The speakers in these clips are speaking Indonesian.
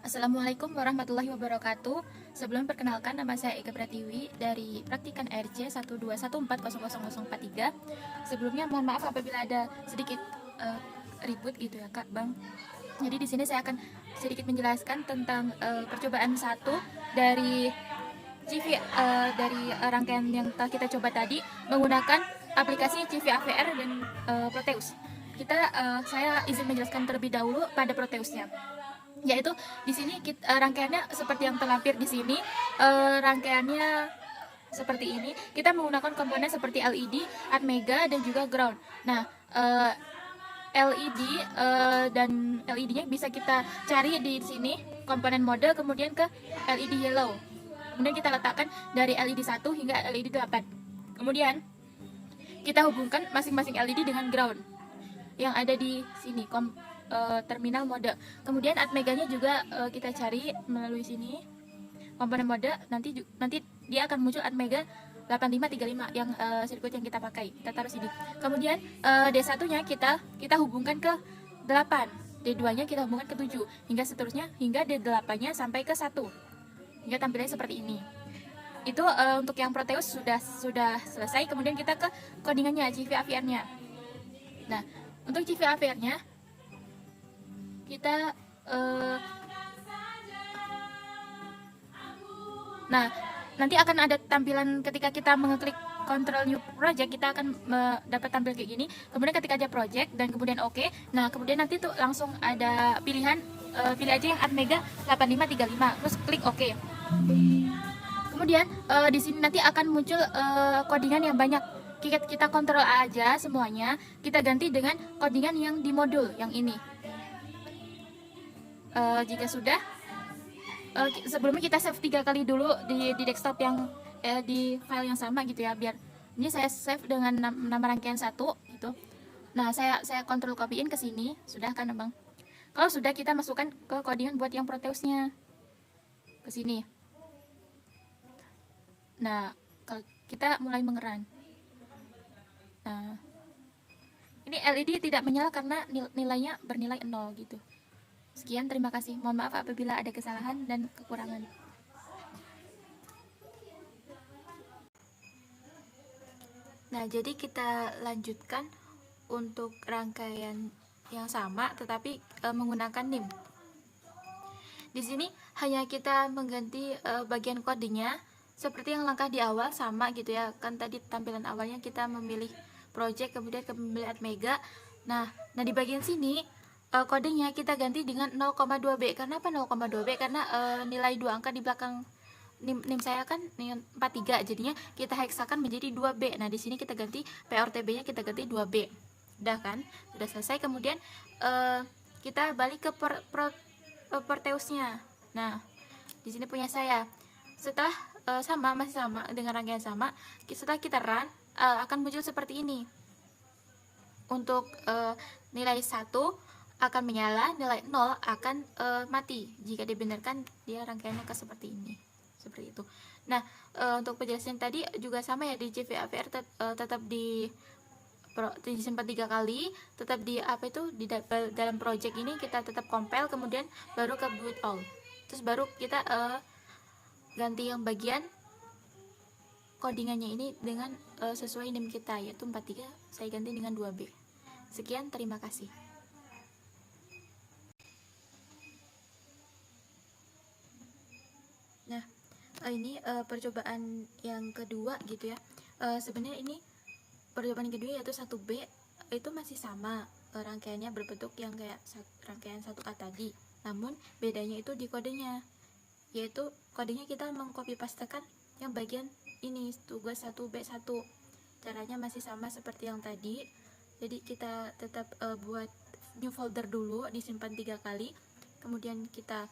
Assalamualaikum warahmatullahi wabarakatuh. Sebelum perkenalkan, nama saya Ega Pratiwi dari Praktikan RC 121400043. Sebelumnya mohon maaf apabila ada sedikit ribut gitu ya Kak, Bang. Jadi di sini saya akan sedikit menjelaskan tentang percobaan satu dari CV dari rangkaian yang telah kita coba tadi menggunakan aplikasi CV AVR dan Proteus. Saya izin menjelaskan terlebih dahulu pada Proteusnya, yaitu di sini rangkaiannya seperti yang terlampir di sini. Rangkaiannya seperti ini, kita menggunakan komponen seperti LED, Atmega, dan juga ground. Nah, LED dan LED-nya bisa kita cari di sini, komponen mode, kemudian ke LED yellow. Kemudian kita letakkan dari LED 1 hingga LED 8. Kemudian kita hubungkan masing-masing LED dengan ground yang ada di sini, terminal mode. Kemudian Atmeganya juga kita cari melalui sini, komponen mode. Nanti dia akan muncul Atmega 8535 yang sirkuit yang kita pakai. Kita taruh sini. Kemudian D1-nya kita hubungkan ke 8, D2-nya kita hubungkan ke 7, hingga seterusnya hingga D8-nya sampai ke 1. Hingga tampilannya seperti ini. Itu untuk yang Proteus sudah selesai. Kemudian kita ke codingannya, CV AVR-nya. Nah, untuk CV AVR-nya kita nah, nanti akan ada tampilan ketika kita mengeklik Control New Project, kita akan dapat tampil kayak gini. Kemudian ketika aja project dan kemudian oke. Nah, kemudian nanti tuh langsung ada pilihan, pilih aja yang Atmega 8535, terus klik oke. Kemudian di sini nanti akan muncul codingan yang banyak. Kita kontrol aja semuanya, kita ganti dengan codingan yang di modul yang ini. Jika sudah, sebelumnya kita save 3 kali dulu di desktop yang di file yang sama gitu ya, biar ini saya save dengan nama rangkaian 1 gitu. Nah, saya kontrol copyin ke sini. Sudah kan, Bang? Kalau sudah, kita masukkan ke codingan buat yang Proteusnya ke sini. Nah, kalau kita mulai mengeran. Nah, ini LED tidak menyala karena nilainya bernilai 0 gitu. Sekian, terima kasih. Mohon maaf apabila ada kesalahan dan kekurangan. Nah, jadi kita lanjutkan untuk rangkaian yang sama tetapi menggunakan NIM. Di sini hanya kita mengganti bagian kodenya seperti yang langkah di awal, sama gitu ya. Kan tadi tampilan awalnya kita memilih project, kemudian memilih Atmega. Nah, di bagian sini kodenya kita ganti dengan 0,2B. Karena apa 0,2B? Karena nilai 2 angka di belakang NIM saya kan 43, jadinya kita heksakan menjadi 2B. Nah, di sini kita ganti PRTB-nya, kita ganti 2B. Udah kan? Sudah selesai. Kemudian kita balik ke Proteusnya. Nah, di sini punya saya. Setelah masih sama dengan rangkaian sama, setelah kita run akan muncul seperti ini. Untuk nilai 1 akan menyala, nilai 0 akan mati. Jika dibenarkan, dia rangkaiannya ke seperti ini. Seperti itu. Nah, untuk penjelasan tadi juga sama ya, di CV AVR tetap disimpan 3 kali, tetap di dalam project ini kita tetap compile, kemudian baru ke boot all, terus baru kita ganti yang bagian codingannya ini dengan sesuai NIM kita, yaitu 43, saya ganti dengan 2B. Sekian, terima kasih. Nah, ini percobaan yang kedua gitu ya. Sebenarnya ini percobaan yang kedua, yaitu 1B, itu masih sama, rangkaiannya berbentuk yang kayak rangkaian 1A tadi, namun bedanya itu di kodenya, yaitu kodenya kita mengcopy pastekan yang bagian ini, tugas 1B1. Caranya masih sama seperti yang tadi. Jadi kita tetap buat new folder dulu, disimpan 3 kali, kemudian kita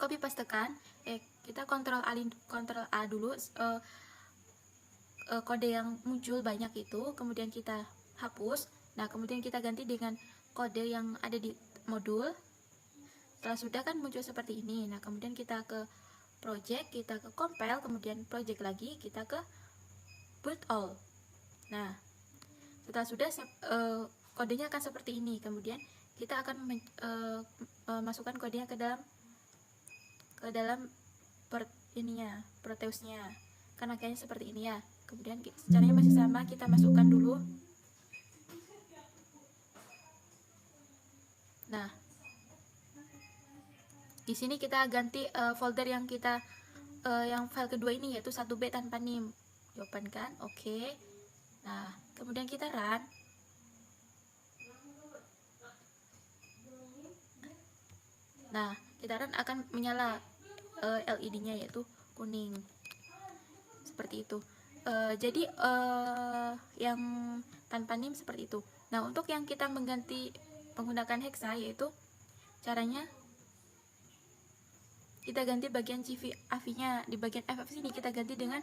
copy pastekan, kita kontrol A dulu kode yang muncul banyak itu, kemudian kita hapus. Nah, kemudian kita ganti dengan kode yang ada di modul. Setelah sudah kan muncul seperti ini. Nah, kemudian kita ke project, kita ke compile, kemudian project lagi, kita ke boot all. Nah, setelah sudah kodenya akan seperti ini. Kemudian kita akan masukkan kodenya ke dalam ke dalam Proteusnya, karena kayaknya seperti ini ya. Kemudian caranya masih sama, kita masukkan dulu. Nah, di sini kita ganti folder yang kita yang file kedua ini, yaitu 1B tanpa nim. Open kan, oke. Nah, kemudian kita run. Nah, kita run akan menyala LED-nya, yaitu kuning. Seperti itu. Jadi yang tanpa nim seperti itu. Nah, untuk yang kita mengganti menggunakan hexa, yaitu caranya kita ganti bagian CV AV-nya. Di bagian FF sini kita ganti dengan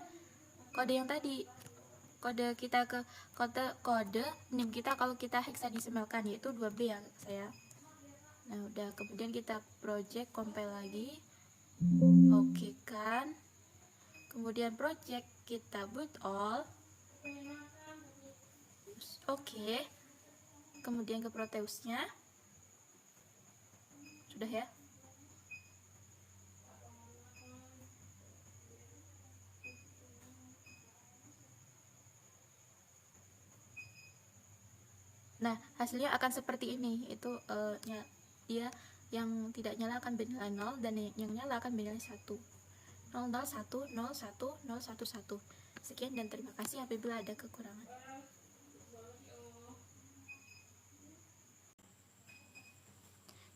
kode yang tadi. Kode kita ke kode NIM kita kalau kita hexadesimalkan, yaitu 2B ya saya. Nah, udah, kemudian kita project, compile lagi. Oke kan. Kemudian project kita boot all. Oke. Kemudian ke Proteusnya. Sudah ya. Nah, hasilnya akan seperti ini. Itu dia yang tidak nyala akan bernilai 0 dan yang nyala akan bernilai 1. 001 01 011. Sekian dan terima kasih apabila ada kekurangan.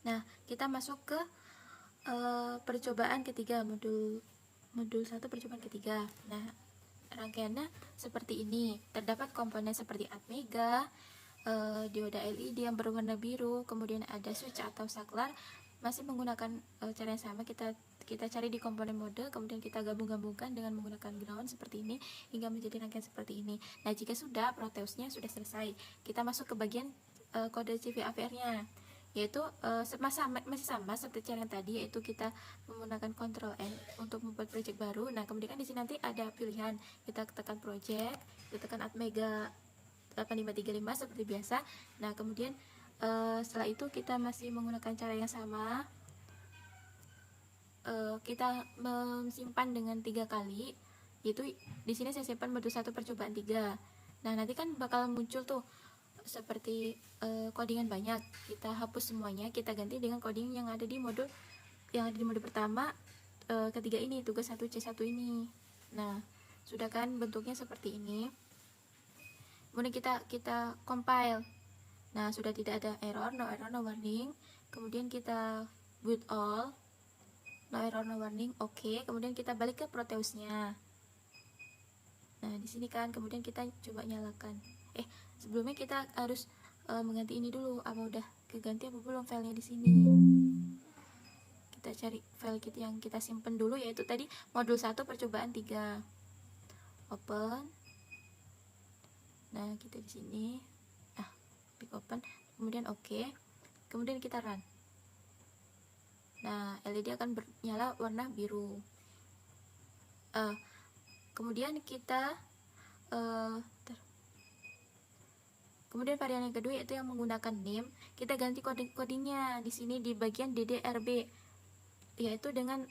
Nah, kita masuk ke percobaan ketiga, modul 1 percobaan ketiga. Nah, rangkaiannya seperti ini. Terdapat komponen seperti Atmega, dioda LED yang berwarna biru, kemudian ada switch atau saklar. Masih menggunakan cara yang sama, kita cari di komponen mode, kemudian kita gabung-gabungkan dengan menggunakan ground seperti ini hingga menjadi rangkaian seperti ini. Nah, jika sudah, Proteusnya sudah selesai, kita masuk ke bagian kode CV AVR-nya, yaitu masih sama seperti cara yang tadi, yaitu kita menggunakan Ctrl N untuk membuat project baru. Nah, kemudian di sini nanti ada pilihan, kita tekan project, kita tekan Atmega 8535 seperti biasa. Nah, kemudian setelah itu kita masih menggunakan cara yang sama. Kita menyimpan dengan 3 kali, yaitu di sini saya simpan modul 1 percobaan 3. Nah, nanti kan bakal muncul tuh seperti codingan banyak. Kita hapus semuanya, kita ganti dengan coding yang ada di modul pertama, ketiga ini, tugas 1C1 ini. Nah, sudah kan bentuknya seperti ini. Kemudian kita compile. Nah, sudah tidak ada error, no warning. Kemudian kita boot all, no error, no warning. Oke. Kemudian kita balik ke Proteusnya. Nah, di sini kan, kemudian kita coba nyalakan. Sebelumnya kita harus mengganti ini dulu. Apa udah keganti apa belum filenya di sini? Kita cari file kita yang kita simpen dulu, yaitu tadi modul 1 percobaan 3. Open. Nah, kita di sini. Pick open. Kemudian oke. Kemudian kita run. Nah, LED akan bernyala warna biru. Kemudian kita kemudian varian yang kedua, yaitu yang menggunakan name. Kita ganti codingnya di sini di bagian DDRB, yaitu dengan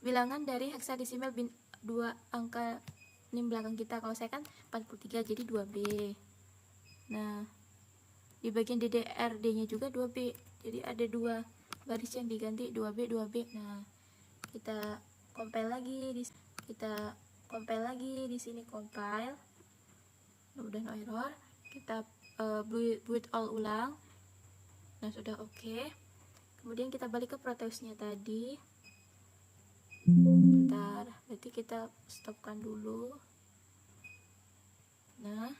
bilangan dari hexadesimal 2 angka NIM belakang kita. Kalau saya kan 43, jadi 2B. Nah, di bagian DDRD-nya juga 2B. Jadi ada 2 baris yang diganti, 2B, 2B. Nah, kita compile lagi di sini compile. Udah no error. Kita boot all ulang. Nah, sudah oke. Kemudian kita balik ke Proteusnya tadi. Bentar, berarti kita stopkan dulu. Nah,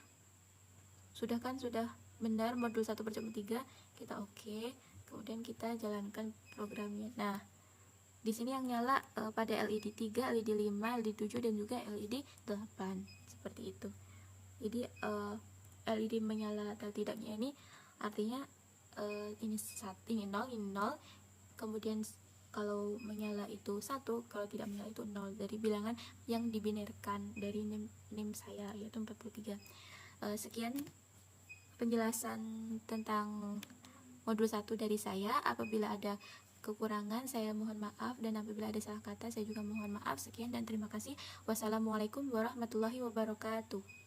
sudah kan, sudah benar modul 1 percobaan 3, kita oke. Kemudian kita jalankan programnya. Nah, di sini yang nyala pada LED 3, LED 5, LED 7 dan juga LED 8 seperti itu. Jadi LED menyala atau tidaknya ini artinya ini 0, ini 0. Kemudian kalau menyala itu 1, kalau tidak menyala itu 0 dari bilangan yang dibinarkan dari NIM saya, yaitu 43. Sekian penjelasan tentang modul 1 dari saya. Apabila ada kekurangan saya mohon maaf, dan apabila ada salah kata saya juga mohon maaf. Sekian dan terima kasih. Wassalamualaikum warahmatullahi wabarakatuh.